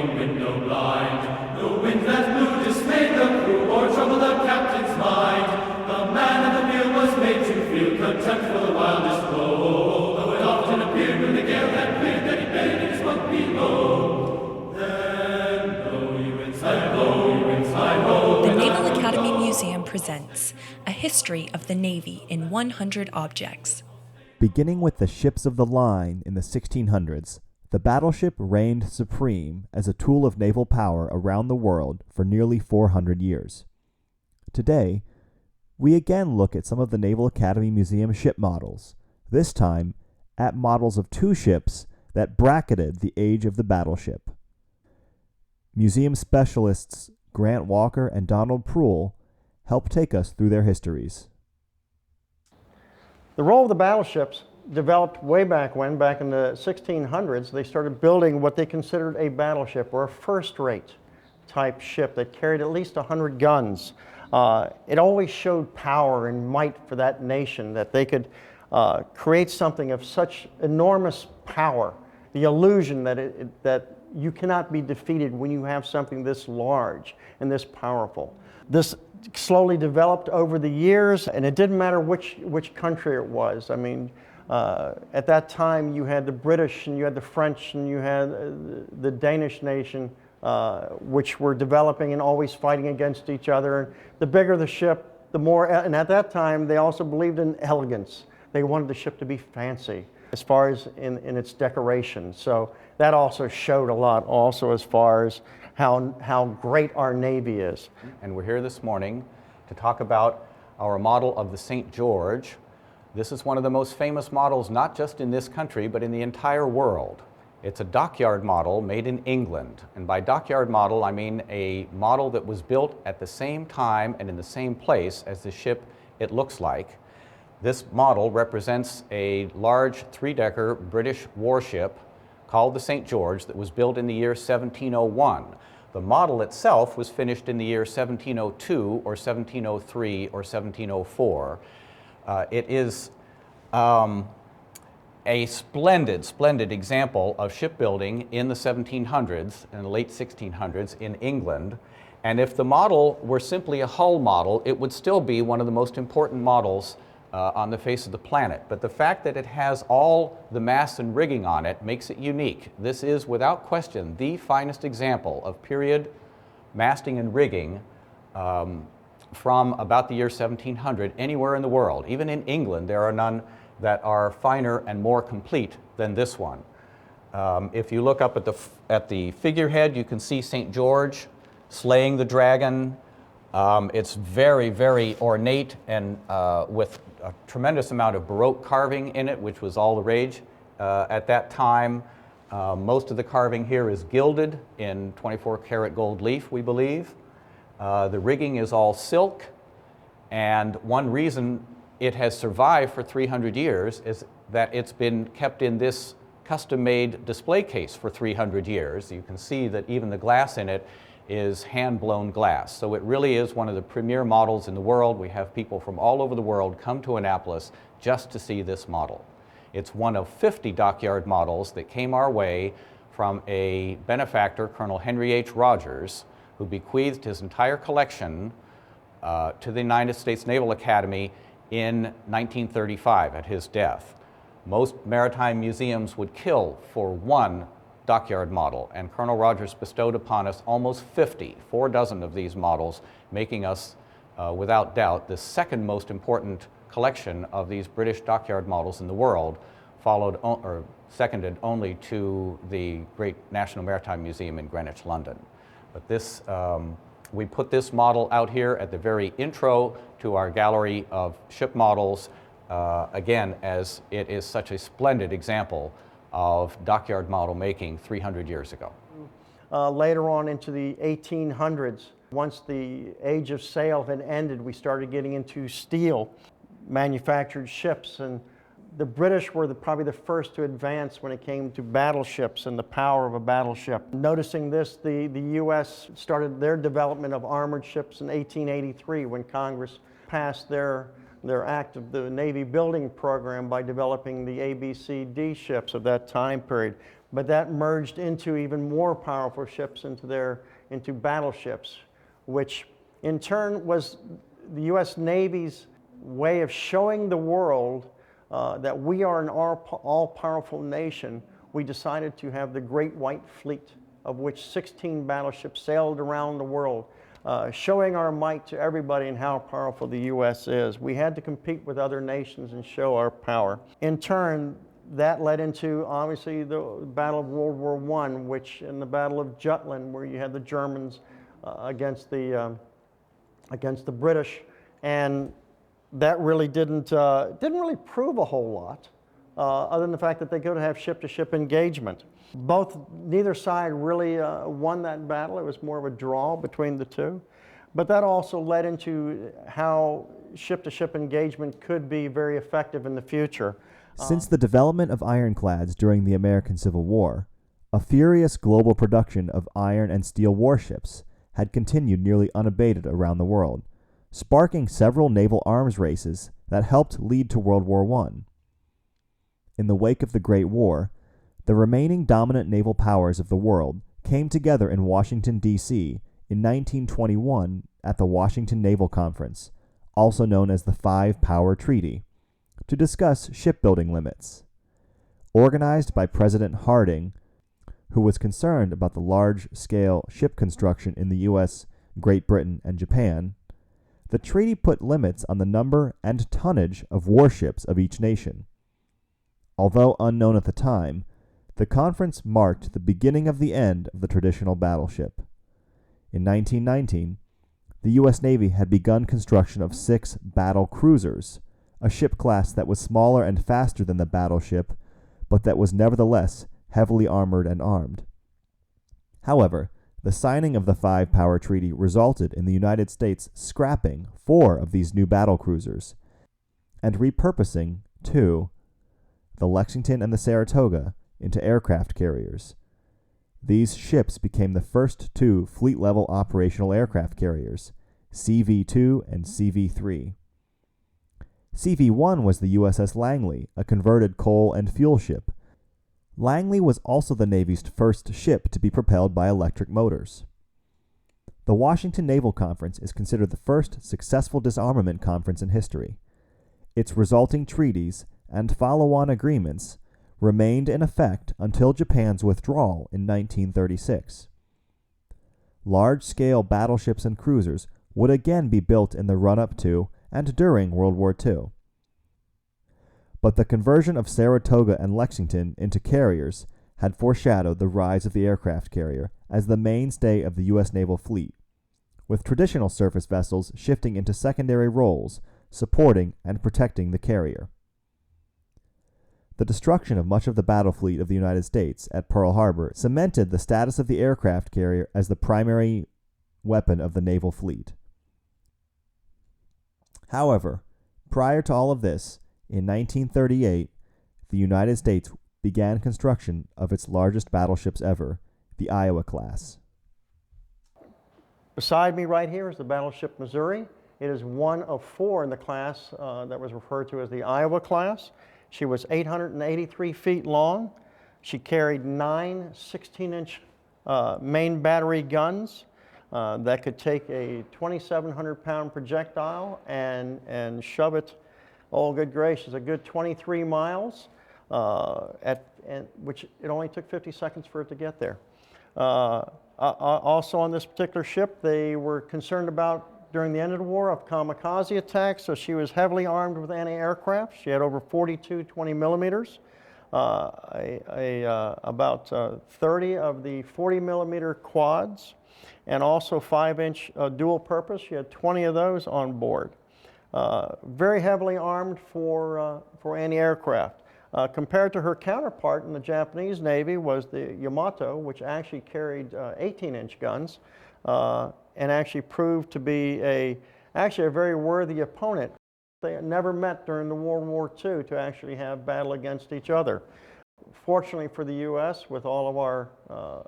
Window blind, the wind that blew dismayed the crew or troubled the captain's mind. The man at the wheel was made to feel contempt for the wildest blow, though it often appeared when the gale had cleared that he buried his bunk below. Then blow you inside, blow you inside, blow. The Naval Academy Museum presents A History of the Navy in 100 Objects. Beginning with the ships of the line in the 1600s, the battleship reigned supreme as a tool of naval power around the world for nearly 400 years. Today, we again look at some of the Naval Academy Museum ship models, this time at models of two ships that bracketed the age of the battleship. Museum specialists Grant Walker and Donald Proul help take us through their histories. The role of the battleships developed way back when, back in the 1600s, they started building what they considered a battleship or a first-rate type ship that carried at least 100 guns. It always showed power and might for that nation, that they could create something of such enormous power, the illusion that you cannot be defeated when you have something this large and this powerful. This slowly developed over the years, and it didn't matter which country it was. I mean, at that time you had the British and you had the French and you had the Danish nation, which were developing and always fighting against each other. And the bigger the ship, the more, and at that time they also believed in elegance. They wanted the ship to be fancy as far as in its decoration. So that also showed a lot also as far as how great our Navy is. And we're here this morning to talk about our model of the St. George. This is one of the most famous models, not just in this country, but in the entire world. It's a dockyard model made in England. And by dockyard model, I mean a model that was built at the same time and in the same place as the ship it looks like. This model represents a large three-decker British warship called the St. George that was built in the year 1701. The model itself was finished in the year 1702 or 1703 or 1704. It is a splendid example of shipbuilding in the 1700s and the late 1600s in England. And if the model were simply a hull model, it would still be one of the most important models on the face of the planet. But the fact that it has all the masts and rigging on it makes it unique. This is, without question, the finest example of period masting and rigging from about the year 1700 anywhere in the world. Even in England, there are none that are finer and more complete than this one. If you look up at the figurehead, you can see St. George slaying the dragon. It's very, very ornate and with a tremendous amount of Baroque carving in it, which was all the rage at that time. Most of the carving here is gilded in 24-karat gold leaf, we believe. The rigging is all silk, and one reason it has survived for 300 years is that it's been kept in this custom-made display case for 300 years. You can see that even the glass in it is hand-blown glass. So it really is one of the premier models in the world. We have people from all over the world come to Annapolis just to see this model. It's one of 50 dockyard models that came our way from a benefactor, Colonel Henry H. Rogers, who bequeathed his entire collection to the United States Naval Academy in 1935 at his death. Most maritime museums would kill for one dockyard model, and Colonel Rogers bestowed upon us almost 50, 4 dozen of these models, making us, without doubt, the second most important collection of these British dockyard models in the world, seconded only to the great National Maritime Museum in Greenwich, London. But this, we put this model out here at the very intro to our gallery of ship models, again, as it is such a splendid example of dockyard model making 300 years ago. Later on into the 1800s, once the age of sail had ended, we started getting into steel manufactured ships, and the British were probably the first to advance when it came to battleships and the power of a battleship. Noticing this, the U.S. started their development of armored ships in 1883 when Congress passed their act of the Navy building program by developing the ABCD ships of that time period. but that merged into even more powerful ships, into battleships, which in turn was the U.S. Navy's way of showing the world that we are an all-powerful nation. We decided to have the Great White Fleet, of which 16 battleships sailed around the world, showing our might to everybody and how powerful the U.S. is. We had to compete with other nations and show our power. In turn, that led into, obviously, the Battle of World War I, which in the Battle of Jutland, where you had the Germans against the British, and that really didn't really prove a whole lot, other than the fact that they could have ship-to-ship engagement. Neither side really won that battle. It was more of a draw between the two. But that also led into how ship-to-ship engagement could be very effective in the future. Since the development of ironclads during the American Civil War, a furious global production of iron and steel warships had continued nearly unabated around the world, sparking several naval arms races that helped lead to World War I. In the wake of the Great War, the remaining dominant naval powers of the world came together in Washington, D.C. in 1921 at the Washington Naval Conference, also known as the Five-Power Treaty, to discuss shipbuilding limits. Organized by President Harding, who was concerned about the large-scale ship construction in the U.S., Great Britain, and Japan, the treaty put limits on the number and tonnage of warships of each nation. Although unknown at the time, the conference marked the beginning of the end of the traditional battleship. In 1919, the U.S. Navy had begun construction of 6 battle cruisers, a ship class that was smaller and faster than the battleship, but that was nevertheless heavily armored and armed. However, the signing of the Five-Power Treaty resulted in the United States scrapping 4 of these new battle cruisers and repurposing 2, the Lexington and the Saratoga, into aircraft carriers. These ships became the first 2 fleet-level operational aircraft carriers, CV-2 and CV-3. CV-1 was the USS Langley, a converted coal and fuel ship. Langley was also the Navy's first ship to be propelled by electric motors. The Washington Naval Conference is considered the first successful disarmament conference in history. Its resulting treaties and follow-on agreements remained in effect until Japan's withdrawal in 1936. Large-scale battleships and cruisers would again be built in the run-up to and during World War II. But the conversion of Saratoga and Lexington into carriers had foreshadowed the rise of the aircraft carrier as the mainstay of the U.S. naval fleet, with traditional surface vessels shifting into secondary roles, supporting and protecting the carrier. The destruction of much of the battle fleet of the United States at Pearl Harbor cemented the status of the aircraft carrier as the primary weapon of the naval fleet. However, prior to all of this, in 1938, the United States began construction of its largest battleships ever, the Iowa class. Beside me right here is the battleship Missouri. It is one of 4 in the class that was referred to as the Iowa class. She was 883 feet long. She carried 9 16-inch main battery guns that could take a 2,700-pound projectile and shove it, oh good gracious, a good 23 miles, which it only took 50 seconds for it to get there. Also on this particular ship, they were concerned about, during the end of the war, of kamikaze attacks, so she was heavily armed with anti-aircraft. She had over 42 20 millimeters, about 30 of the 40 millimeter quads, and also 5-inch dual purpose. She had 20 of those on board. Very heavily armed for anti-aircraft. Compared to her counterpart in the Japanese Navy was the Yamato, which actually carried 18-inch guns, and actually proved to be a very worthy opponent. They never met during the World War II to actually have battle against each other. Fortunately for the U.S., with all of our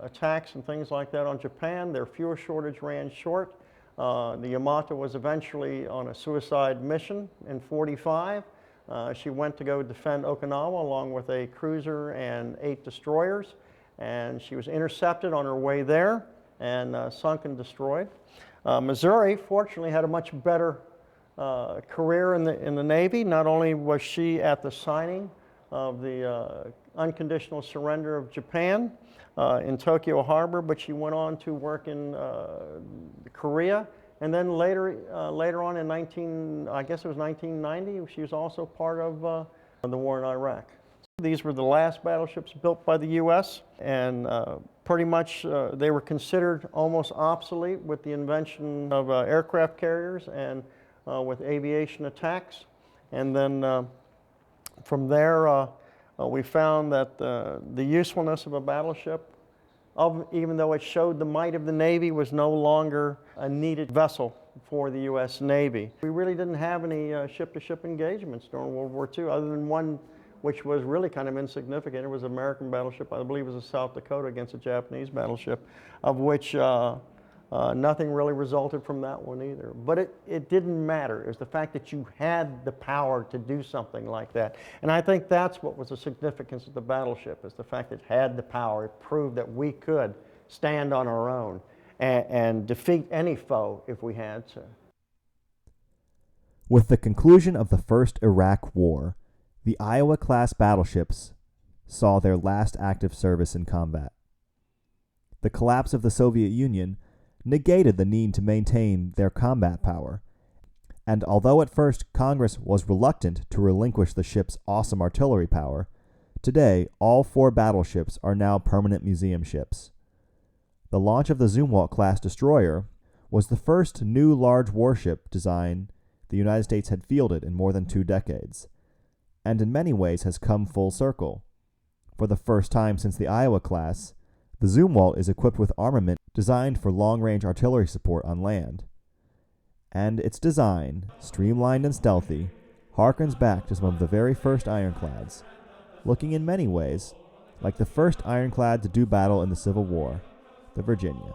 attacks and things like that on Japan, their fuel shortage ran short. The Yamato was eventually on a suicide mission in '45. She went to go defend Okinawa along with a cruiser and 8 destroyers, and she was intercepted on her way there and sunk and destroyed. Missouri, fortunately, had a much better career in the Navy. Not only was she at the signing of the unconditional surrender of Japan in Tokyo Harbor, but she went on to work in Korea, and then later on in I guess it was 1990, she was also part of the war in Iraq. These were the last battleships built by the U.S., and pretty much they were considered almost obsolete with the invention of aircraft carriers and with aviation attacks. And then from there, we found that the usefulness of a battleship, even though it showed the might of the Navy, was no longer a needed vessel for the U.S. Navy. We really didn't have any ship-to-ship engagements during World War II, other than one which was really kind of insignificant. It was an American battleship, I believe it was a South Dakota against a Japanese battleship, of which nothing really resulted from that one either. But it didn't matter. It was the fact that you had the power to do something like that. And I think that's what was the significance of the battleship, is the fact that it had the power. It proved that we could stand on our own and defeat any foe if we had to. With the conclusion of the First Iraq War, the Iowa-class battleships saw their last active service in combat. The collapse of the Soviet Union negated the need to maintain their combat power, and although at first Congress was reluctant to relinquish the ship's awesome artillery power, today all 4 battleships are now permanent museum ships. The launch of the Zumwalt-class destroyer was the first new large warship design the United States had fielded in more than 2 decades, and in many ways has come full circle. For the first time since the Iowa class, the Zumwalt is equipped with armament designed for long-range artillery support on land. And its design, streamlined and stealthy, harkens back to some of the very first ironclads, looking in many ways like the first ironclad to do battle in the Civil War, the Virginia.